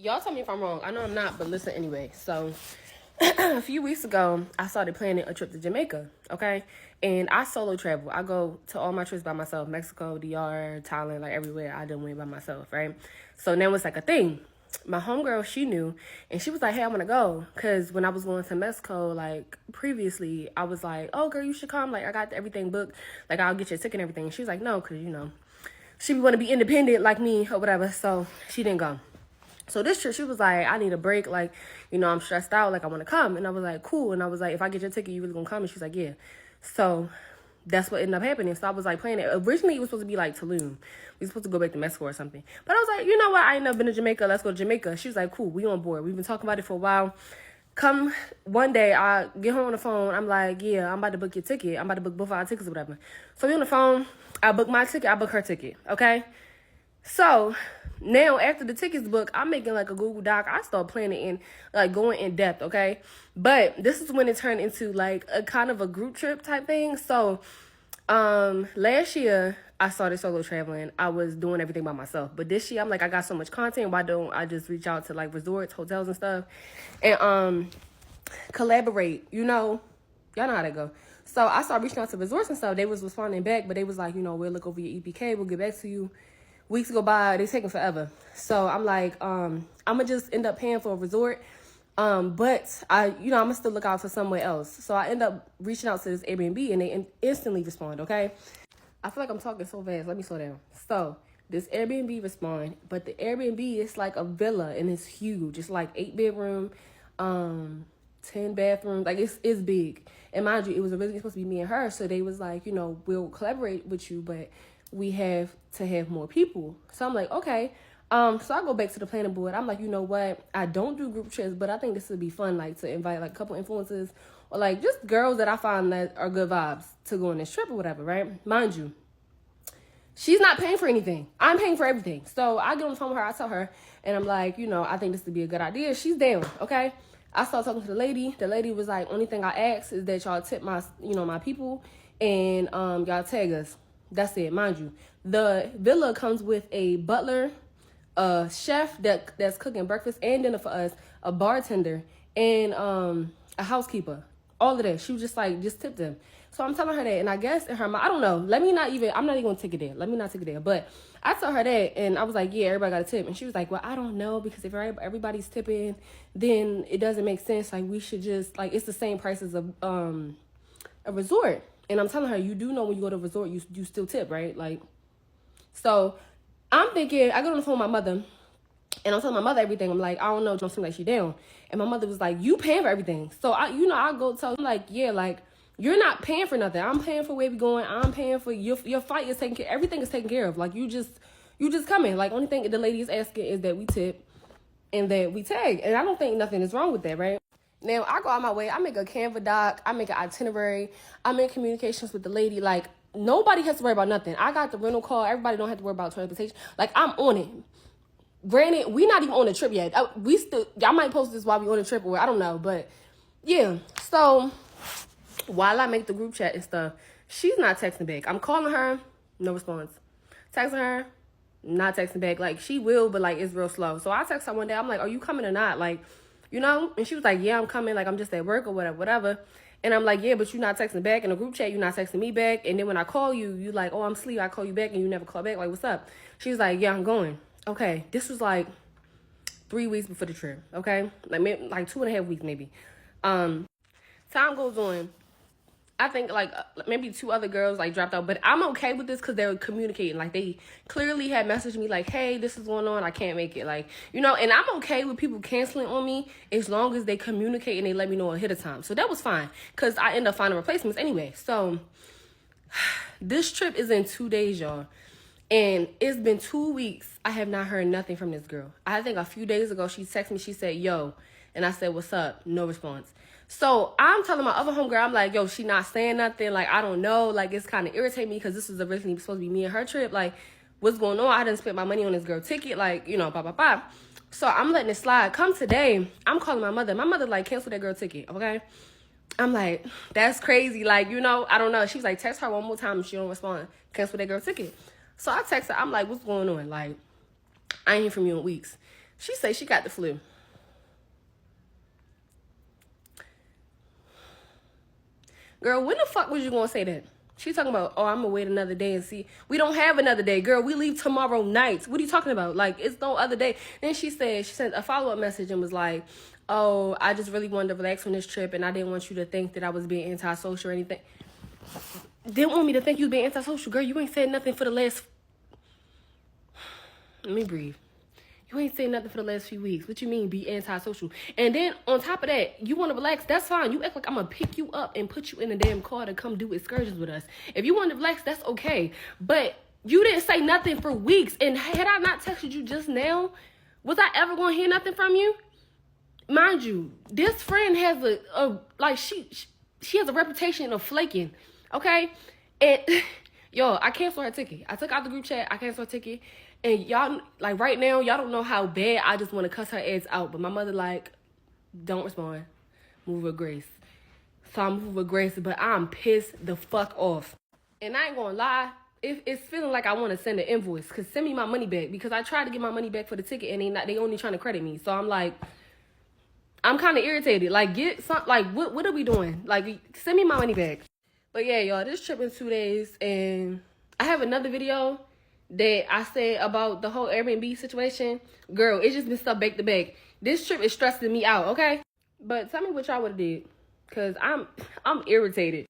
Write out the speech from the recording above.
Y'all tell me if I'm wrong. I know I'm not, but listen anyway. So, a few weeks ago, I started planning a trip to Jamaica, okay? And I solo travel. I go to all my trips by myself. Mexico, DR, Thailand, like everywhere. I done went by myself, right? So now it's like a thing. My homegirl, she knew, and she was like, hey, I want to go. Because when I was going to Mexico, like, previously, I was like, oh, girl, you should come. Like, I got everything booked. Like, I'll get you a ticket and everything. And she was like, no, because, she want to be independent like me or whatever. So she didn't go. So this trip, she was like, I need a break. Like, I'm stressed out. Like, I want to come. And I was like, cool. And I was like, if I get your ticket, you really going to come? And she's like, yeah. So that's what ended up happening. So I was like planning it. Originally, it was supposed to be like Tulum. We were supposed to go back to Mexico or something. But I was like, you know what? I ain't never been to Jamaica. Let's go to Jamaica. She was like, cool. We on board. We've been talking about it for a while. Come one day, I get her on the phone. I'm like, yeah, I'm about to book your ticket. I'm about to book both our tickets or whatever. So we on the phone. I book my ticket. I book her ticket. Okay? So now after the tickets book, I'm making like a Google Doc. I start planning and like going in depth, okay? But this is when it turned into like a kind of a group trip type thing. So last year I started solo traveling. I was doing everything by myself. But this year I'm like, I got so much content. Why don't I just reach out to like resorts, hotels and stuff and collaborate, y'all know how that go. So I started reaching out to resorts and stuff. They was responding back, but they was like, we'll look over your EPK, we'll get back to you. Weeks go by, they taking forever. So I'm like, I'm gonna just end up paying for a resort. But I'm gonna still look out for somewhere else. So I end up reaching out to this Airbnb and they instantly respond, okay? I feel like I'm talking so fast. Let me slow down. So this Airbnb respond, but the Airbnb is like a villa and it's huge. It's like 8-bedroom, 10 bathrooms. Like it's big. And mind you, it was originally supposed to be me and her. So they was like, we'll collaborate with you, but we have to have more people. So I'm like, okay. So I go back to the planning board. I'm like, you know what? I don't do group trips, but I think this would be fun, like to invite like a couple influencers or like just girls that I find that are good vibes to go on this trip or whatever, right? Mind you, she's not paying for anything. I'm paying for everything. So I get on the phone with her. I tell her, and I'm like, I think this would be a good idea. She's down, okay? I started talking to the lady. The lady was like, only thing I ask is that y'all tip my, my people and y'all tag us. That's it, mind you. The villa comes with a butler, a chef that's cooking breakfast and dinner for us, a bartender, and a housekeeper. All of that. She was just like, just tip them. So I'm telling her that, and I guess in her mind, I don't know. I'm not even gonna take it there. Let me not take it there. But I told her that, and I was like, yeah, everybody got a tip. And she was like, well, I don't know, because if everybody's tipping, then it doesn't make sense. Like, we should just, like, it's the same price as a resort. And I'm telling her, you do know when you go to a resort, you still tip, right? Like, so I'm thinking, I go on the phone with my mother, and I'm telling my mother everything. I'm like, I don't know, don't seem like she down. And my mother was like, you paying for everything. So I go tell them like, yeah, like, you're not paying for nothing. I'm paying for where we going. I'm paying for your flight is taken care. Everything is taken care of. Like, you just coming. Like, only thing the lady is asking is that we tip and that we tag. And I don't think nothing is wrong with that, right? Now, I go out my way. I make a Canva doc. I make an itinerary. I'm in communications with the lady. Like, nobody has to worry about nothing. I got the rental car. Everybody don't have to worry about transportation. Like, I'm on it. Granted, we not even on the trip yet. I might post this while we on the trip, or I don't know. But, yeah. So, while I make the group chat and stuff, she's not texting back. I'm calling her. No response. Texting her. Not texting back. Like, she will, but, like, it's real slow. So, I text her one day. I'm like, are you coming or not? Like, and she was like, yeah, I'm coming. Like, I'm just at work or whatever. And I'm like, yeah, but you're not texting back. In the group chat, you're not texting me back. And then when I call you, you like, oh, I'm asleep. I call you back and you never call back. Like, what's up? She was like, yeah, I'm going. Okay. This was like 3 weeks before the trip. Okay. Like 2.5 weeks maybe. Time goes on. I think like maybe 2 other girls like dropped out, but I'm okay with this because they were communicating. Like, they clearly had messaged me like, hey, this is going on. I can't make it. Like, and I'm okay with people canceling on me as long as they communicate and they let me know ahead of time. So that was fine because I end up finding replacements anyway. So this trip is in 2 days, y'all. And it's been 2 weeks. I have not heard nothing from this girl. I think a few days ago, she texted me. She said, yo. And I said, what's up? No response. So I'm telling my other homegirl, I'm like, yo, she not saying nothing. Like, I don't know. Like, it's kind of irritating me because this was originally supposed to be me and her trip. Like, what's going on? I didn't spend my money on this girl ticket. Like, blah, blah, blah. So I'm letting it slide. Come today, I'm calling my mother. My mother, like, canceled that girl ticket, okay? I'm like, that's crazy. Like, I don't know. She was like, text her one more time if she don't respond. Cancel that girl ticket. So I text her. I'm like, what's going on? Like, I ain't hear from you in weeks. She say she got the flu. Girl, when the fuck was you gonna say that? She talking about, oh, I'm gonna wait another day and see. We don't have another day, girl. We leave tomorrow night. What are you talking about? Like, it's no other day. Then she sent a follow-up message and was like, oh, I just really wanted to relax on this trip and I didn't want you to think that I was being antisocial or anything. Didn't want me to think you was being antisocial, girl. You ain't said nothing for the last... Let me breathe. You ain't saying nothing for the last few weeks. What you mean be antisocial? And then on top of that, you want to relax, that's fine. You act like I'm going to pick you up and put you in a damn car to come do excursions with us. If you want to relax, that's okay. But you didn't say nothing for weeks. And had I not texted you just now, was I ever going to hear nothing from you? Mind you, this friend has she has a reputation of flaking, okay? And, yo, I canceled her ticket. I took out the group chat. I canceled her ticket. And y'all, like, right now, y'all don't know how bad I just want to cuss her ass out. But my mother, like, don't respond. Move with grace. So I'm moving with grace, but I'm pissed the fuck off. And I ain't gonna lie, it's feeling like I want to send an invoice. Because send me my money back. Because I tried to get my money back for the ticket, and they only trying to credit me. So I'm like, I'm kind of irritated. Like, what are we doing? Like, send me my money back. But yeah, y'all, this trip in 2 days. And I have another video that I said about the whole Airbnb situation. Girl, it's just been stuff back to back. This trip is stressing me out, okay? But tell me what y'all would have did. Because I'm irritated.